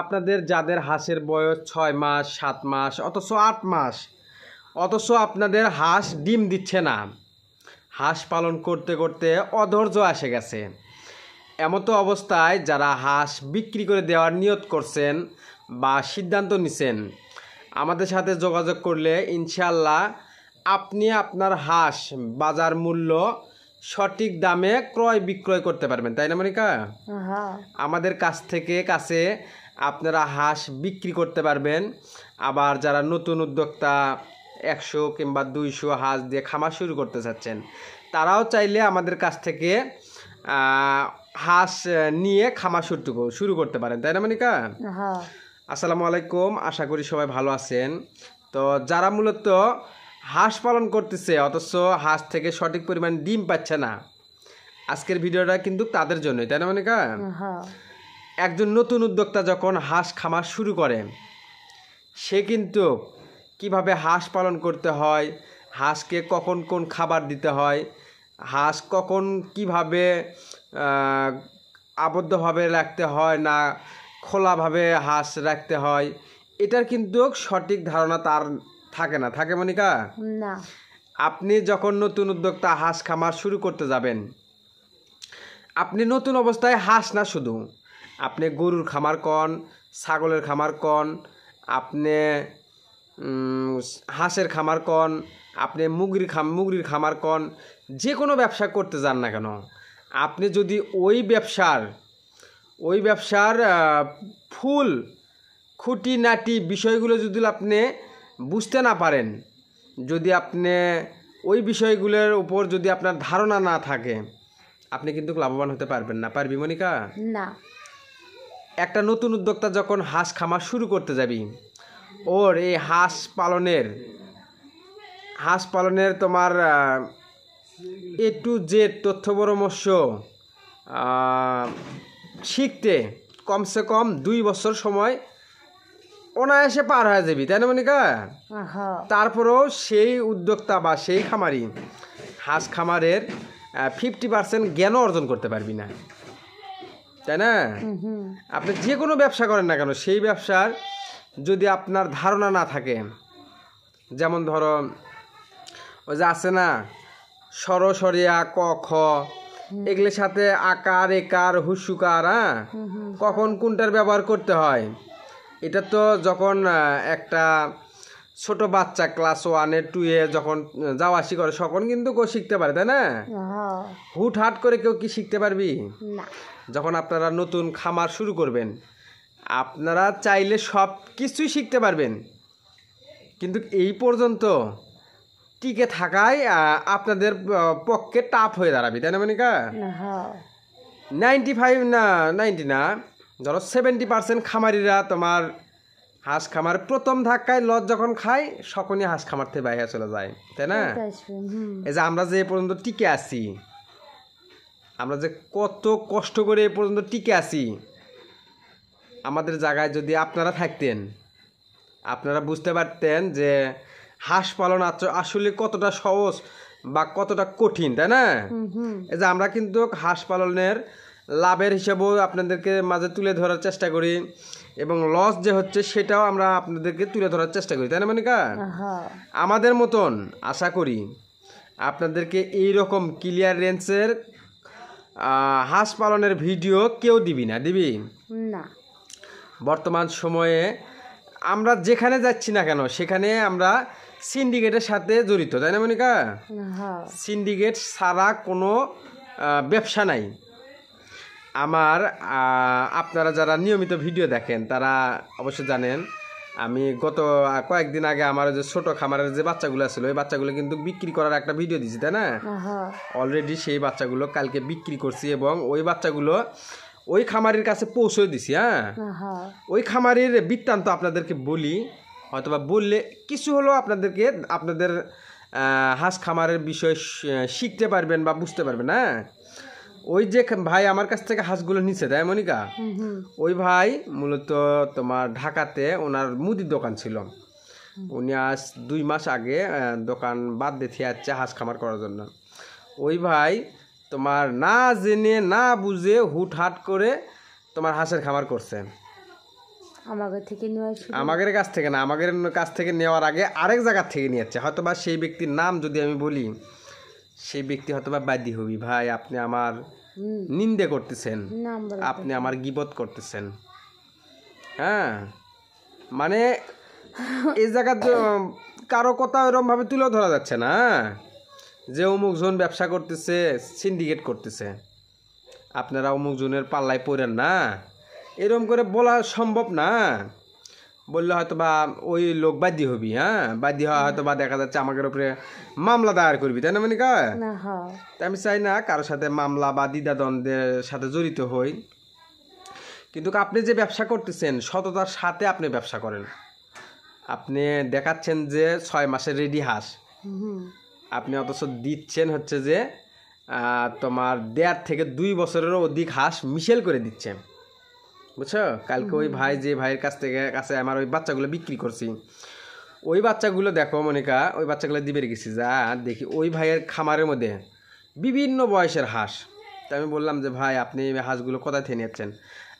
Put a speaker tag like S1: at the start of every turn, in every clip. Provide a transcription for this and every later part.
S1: আপনাদের যাদের হাঁসের বয়স 6 মাস 7 মাস অথচ 8 মাস, অথচ আপনাদের হাঁস ডিম দিচ্ছে না, হাঁস পালন করতে করতে অধৈর্য এসে গেছে, এমতো অবস্থায় যারা হাঁস বিক্রি করে দেওয়ার নিয়ত করছেন বা সিদ্ধান্ত নিছেন, আমাদের সাথে যোগাযোগ করলে ইনশাআল্লাহ আপনি আপনার হাঁস বাজার মূল্য সঠিক দামে ক্রয় বিক্রয় করতে পারবেন, তাই না মনিকা? আমাদের কাছে আপনারা হাঁস বিক্রি করতে পারবেন। আবার যারা নতুন উদ্যোক্তা 100 কিংবা 200 হাঁস দিয়ে খামার শুরু করতে চাচ্ছেন, তারাও চাইলে আমাদের কাছ থেকে হাঁস নিয়ে খামার শুরু করতে পারেন, তাই না মনিকা? আসসালামু আলাইকুম, আশা করি সবাই ভালো আছেন। তো যারা মূলত হাঁস পালন করতেছে অথচ হাঁস থেকে সঠিক পরিমাণ ডিম পাচ্ছে না, আজকের ভিডিওটা কিন্তু তাদের জন্যই, তাই না মনিকা? একজন নতুন উদ্যোক্তা যখন হাঁস খামার শুরু করে, সে কিন্তু কিভাবে হাঁস পালন করতে হয়, হাঁসকে কখন কোন খাবার দিতে হয়, হাঁস কখন কিভাবে আবদ্ধভাবে রাখতে হয় না খোলাভাবে হাঁস রাখতে হয়, এটার কিন্তু সঠিক ধারণা তার থাকে না, থাকে মনিকা?
S2: না।
S1: আপনি যখন নতুন উদ্যোক্তা হাঁস খামার শুরু করতে যাবেন, আপনি নতুন অবস্থায় হাঁস না, শুধু আপনি গরুর খামার কন, ছাগলের খামার কন, আপনি হাঁসের খামার কন, আপনি মুরগির খামার কন, যে কোনো ব্যবসা করতে যান না কেন, আপনি যদি ওই ব্যবসার ফুল খুঁটিনাটি বিষয়গুলো যদি আপনি বুঝতে না পারেন, যদি আপনি ওই বিষয়গুলোর উপর যদি আপনার ধারণা না থাকে, আপনি কিন্তু লাভবান হতে পারবেন না, পারবি মনিকা?
S2: না।
S1: একটা নতুন উদ্যোক্তা যখন হাঁস খামার শুরু করতে যাবি, ওর এই হাঁস পালনের তোমার A to Z তথ্য পরামর্শ শিখতে কমসে কম 2 বছর সময় অনায়াসে পার হয়ে যাবি, তাই না মনিকা? তারপরেও সেই উদ্যোক্তা বা সেই খামারি হাঁস খামারের 50% জ্ঞানও অর্জন করতে পারবি না, তাই না? আপনি যে কোনো ব্যবসা করেন না কেন, সেই ব্যবসার যদি আপনার ধারণা না থাকে, যেমন ধরো ওই যে আছে না সরসরিয়া ক খ, এগুলোর সাথে আকার একার হুসুকার, কখন কোনটার ব্যবহার করতে হয়, এটা তো যখন একটা ছোট বাচ্চা ক্লাস 1 2 যখন যাওয়া আসি করে তখন কিন্তু কেউ শিখতে পারে, তাই না? হুটহাট করে কেউ কি শিখতে পারবি
S2: না।
S1: যখন আপনারা নতুন খামার শুরু করবেন, আপনারা চাইলে সব কিছুই শিখতে পারবেন, কিন্তু এই পর্যন্ত টিকে থাকাই আপনাদের পক্ষে টাফ হয়ে দাঁড়াবে, তাই না মনিকা? 95 না 90 না, ধরো 70% খামারিরা তোমার হাঁস খামার প্রথম ধাক্কায় লজ যখন খায় সকলই হাঁস খামার থেকে বাইরে চলে যায়, তাই না? এই যে আমরা যে এ পর্যন্ত টিকে আছি, আমরা যে কত কষ্ট করে এ পর্যন্ত টিকে আছি, আমাদের জায়গায় যদি আপনারা থাকতেন, আপনারা বুঝতে পারতেন যে হাঁস পালন আসলে কতটা সহজ বা কতটা কঠিন, তাই না? এই যে আমরা কিন্তু হাঁস পালনের লাভের হিসাবেও আপনাদেরকে মাঝে তুলে ধরার চেষ্টা করি, এবং লস যে হচ্ছে সেটাও আমরা আপনাদেরকে তুলে ধরার চেষ্টা করি, তাই না মনিকা? আমাদের মতন আশা করি আপনাদেরকে এই রকম ক্লিয়ার রেঞ্জের হাঁস পালনের ভিডিও কেউ দিবি না। বর্তমান সময়ে আমরা যেখানে যাচ্ছি না কেন সেখানে আমরা সিন্ডিকেটের সাথে জড়িত, তাই না মনিকা? সিন্ডিকেট ছাড়া কোনো ব্যবসা নাই। আপনারা যারা নিয়মিত ভিডিও দেখেন তারা অবশ্য জানেন, আমি গত কয়েকদিন আগে আমার যে ছোট খামারের যে বাচ্চাগুলো ছিল, ওই বাচ্চাগুলো কিন্তু বিক্রি করার একটা ভিডিও দিয়েছি, তাই না? অলরেডি সেই বাচ্চাগুলো কালকে বিক্রি করছি, এবং ওই বাচ্চাগুলো ওই খামারির কাছে পৌঁছে দিছি। ওই খামারির বৃত্তান্ত আপনাদেরকে বলি, হয়তোবা বললে কিছু হলেও আপনাদের হাঁস খামারের বিষয় শিখতে পারবেন বা বুঝতে পারবেন। ওই যে ভাই আমার কাছ থেকে হাঁসগুলো নিচ্ছে, তাই মনিকা? ওই ভাই মূলত তোমার ঢাকাতে ওনার মুদির দোকান ছিল, উনি আজ 2 মাস আগে দোকান বাদ দিয়ে যাচ্ছে হাঁস খামার করার জন্য। ওই ভাই তোমার না জেনে না বুঝে হুটহাট করে তোমার হাঁসের খামার করছে। আমাদের কাছ থেকে না, আমাদের কাছ থেকে নেওয়ার আগে আরেক জায়গা থেকে নিয়েছে। হয়তোবা সেই ব্যক্তির নাম যদি আমি বলি, সেই ব্যক্তি হয়তোবা বাদী হবি, ভাই আপনি আমার নিন্দে করতেছেন, আপনি আমার গীবত করতেছেন। হ্যাঁ, মানে এই জায়গার কারো কথা ওরকম ভাবে তুলেও ধরা যাচ্ছে না যে অমুক জন ব্যবসা করতেছে, সিন্ডিকেট করতেছে, আপনারা অমুক জনের পাল্লায় পড়েন না, এরকম করে বলা সম্ভব না। বললে হয়তো বা ওই লোক বাদী হবি, হ্যাঁ বাদী হওয়া হয়তো বা দেখা যাচ্ছে আমাদের উপরে মামলা দায়ের করবি, তাই না মনিকা? তাই আমি চাই না কারোর সাথে মামলা বা দ্বিধাদ্বন্দ্বের সাথে জড়িত হই। কিন্তু আপনি যে ব্যবসা করতেছেন সততার সাথে আপনি ব্যবসা করেন। আপনি দেখাচ্ছেন যে 6 মাসের রেডি হাঁস, আপনি অথচ দিচ্ছেন হচ্ছে যে তোমার 1.5 থেকে 2 বছরেরও অধিক হাঁস মিশেল করে দিচ্ছে, বুঝছো? কালকে ওই ভাই, যে ভাইয়ের কাছে আমার ওই বাচ্চাগুলো বিক্রি করছি, ওই বাচ্চাগুলো দেখো মনিকা, ওই বাচ্চাগুলো দিবে গেছি, যা দেখি ওই ভাইয়ের খামারের মধ্যে বিভিন্ন বয়সের হাঁস। তাই আমি বললাম যে ভাই আপনি এই হাঁসগুলো কোথায় থেকে নিয়েছেন?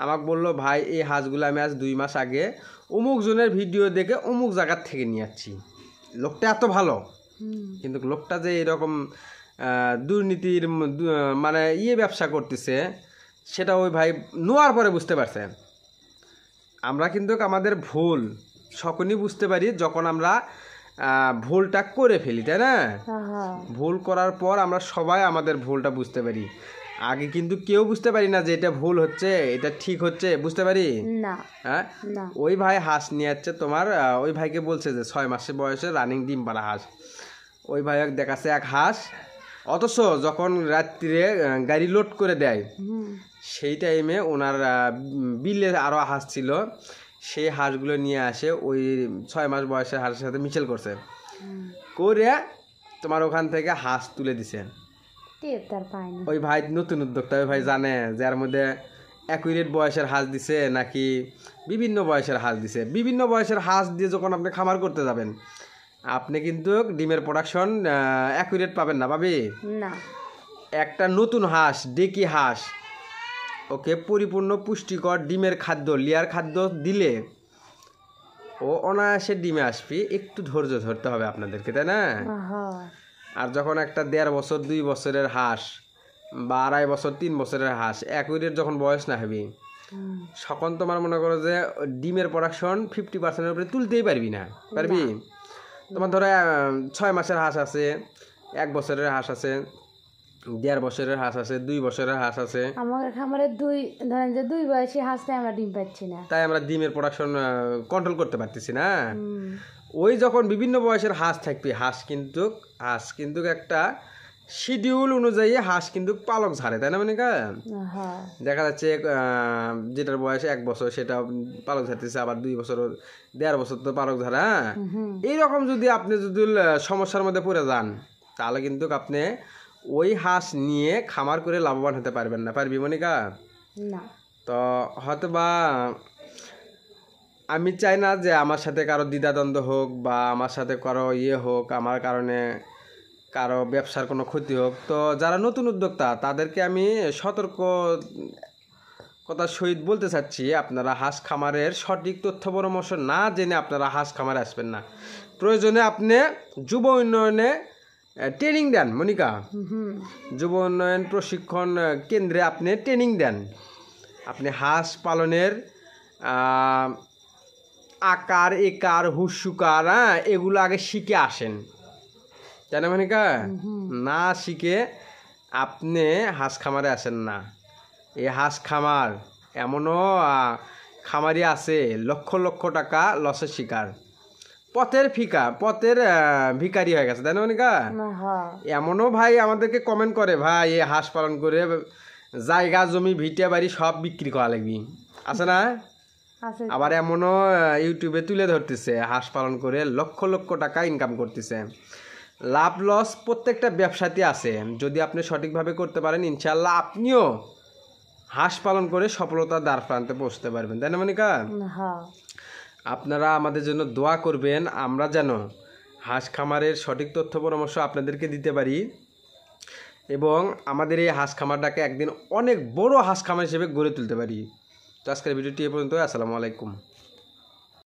S1: আমাকে বললো ভাই এই হাঁসগুলো আমি আজ 2 মাস আগে অমুক জনের ভিডিও দেখে অমুক জায়গার থেকে নিয়ে যাচ্ছি। লোকটা এত ভালো, কিন্তু লোকটা যে এরকম দুর্নীতির মানে ব্যবসা করতেছে সেটা ওই ভাই নোয়ার পরে বুঝতে পারছে। আমরা কিন্তু আমাদের ভুল সকলেই বুঝতে পারি যখন আমরা ভুলটা করে ফেলি, তাই না? ভুল করার পর আমরা সবাই আমাদের ভুলটা বুঝতে পারি। আগে কিন্তু কেউ বুঝতে পারি না যে এটা ভুল হচ্ছে, এটা ঠিক হচ্ছে, বুঝতে পারি না। হ্যাঁ, ওই ভাই হাঁস নিয়ে যাচ্ছে তোমার, ওই ভাইকে বলছে যে 6 মাসের বয়সে রানিং ডিম পাড়া হাঁস। ওই ভাই দেখাচ্ছে এক হাঁস, অথচ যখন রাত্রিরে গাড়ি লোড করে দেয় সেই টাইমে ওনার বিলে আরও হাঁস ছিল, সেই হাঁসগুলো নিয়ে আসে ওই 6 মাস বয়সের হাঁসের সাথে মিশেল করছে, করে তোমার ওখান থেকে হাঁস তুলে দিছে। ওই ভাই নতুন উদ্যোক্তা, ওই ভাই জানে যে এর মধ্যে অ্যাকুরেট বয়সের হাঁস দিছে নাকি বিভিন্ন বয়সের হাঁস দিছে। বিভিন্ন বয়সের হাঁস দিয়ে যখন আপনি খামার করতে যাবেন, আপনি কিন্তু ডিমের প্রোডাকশন অ্যাকুরেট পাবেন না, পাবি না। একটা নতুন হাঁস, ডেকি হাঁস, ওকে পরিপূর্ণ পুষ্টিকর ডিমের খাদ্য, লেয়ার খাদ্য দিলে ও অনায়াসে ডিমে আসবে। একটু ধৈর্য ধরতে হবে আপনাদেরকে, তাই না? আর যখন একটা 1.5 বছর 2 বছরের হাঁস বা 2.5 বছর 3 বছরের হাঁস অ্যাকুরেট যখন বয়স না হবে, তখন তোমার মনে করো যে ডিমের প্রোডাকশন 50%-এর উপরে তুলতেই পারবি না, পারবি? তোমার ধরো 6 মাসের হাঁস আছে, 1 বছরের হাঁস আছে, 1.5 বছরের হাঁস আছে, 2 বছরের হাঁস আছে।
S2: আমাদের খামারে ধরেন যে 2 বয়সী হাঁসতে আমরা ডিম পাচ্ছি না,
S1: তাই আমরা ডিমের প্রোডাকশন কন্ট্রোল করতে পারতেছি না। ওই যখন বিভিন্ন বয়সের হাঁস থাকবে, হাঁস কিন্তু একটা শিডিউল অনুযায়ী হাঁস কিন্তু পালক ঝাড়ে, তাই না মনিকা? দেখা যাচ্ছে যেটার বয়স 1 বছর সেটা পালক ঝাড়তেছে, আবার 2 বছর 1.5 বছর তো পালক ঝাড়া। এইরকম যদি আপনি সমস্যার মধ্যে পড়ে যান, তাহলে কিন্তু আপনি ওই হাঁস নিয়ে খামার করে লাভবান হতে পারবেন না, পারবি মনিকা? না। তো হয়তো বা আমি চাই না যে আমার সাথে কারো দ্বিধাদ্বন্দ্ব হোক বা আমার সাথে কারো হোক, আমার কারণে কারো ব্যবসার কোনো ক্ষতি হোক। তো যারা নতুন উদ্যোক্তা তাদেরকে আমি সতর্কতার সহিত বলতে চাচ্ছি, আপনারা হাঁস খামারের সঠিক তথ্য পরামর্শ না জেনে আপনারা হাঁস খামারে আসবেন না। প্রয়োজনে আপনি যুব উন্নয়নে ট্রেনিং দেন মনিকা, যুব উন্নয়ন প্রশিক্ষণ কেন্দ্রে আপনি ট্রেনিং দেন। আপনি হাঁস পালনের আকার, একার, হুসুকার, এগুলো আগে শিখে আসেন, তাই না মনিকা? না শিখে আপনি হাঁস খামারে আসেন না। এই হাঁস খামার এমনও খামারি আছে লক্ষ লক্ষ টাকা লসের শিকার, পথের ভিখারি হয়ে গেছে, তাই না মনিকা? এমনও ভাই আমাদেরকে কমেন্ট করে, ভাই এই হাঁস পালন করে জায়গা জমি ভিটা বাড়ি সব বিক্রি করা লাগবি, আছে না? আবার এমনও ইউটিউবে তুলে ধরতেছে হাঁস পালন করে লক্ষ লক্ষ টাকা ইনকাম করতেছে। লাভ লস প্রত্যেকটা ব্যবসাতে আছে, যদি আপনি সঠিকভাবে করতে পারেন ইনশাল্লাহ আপনিও হাঁস পালন করে সফলতার দ্বার প্রান্তে পৌঁছতে পারবেন, তাই না মনিকা? আপনারা আমাদের জন্য দোয়া করবেন, আমরা যেন হাঁস খামারের সঠিক তথ্য পরামর্শ আপনাদেরকে দিতে পারি এবং আমাদের এই হাঁস খামারটাকে একদিন অনেক বড় হাঁস খামার হিসেবে গড়ে তুলতে পারি। তো আজকের ভিডিওটি এ পর্যন্ত। আসসালামু আলাইকুম।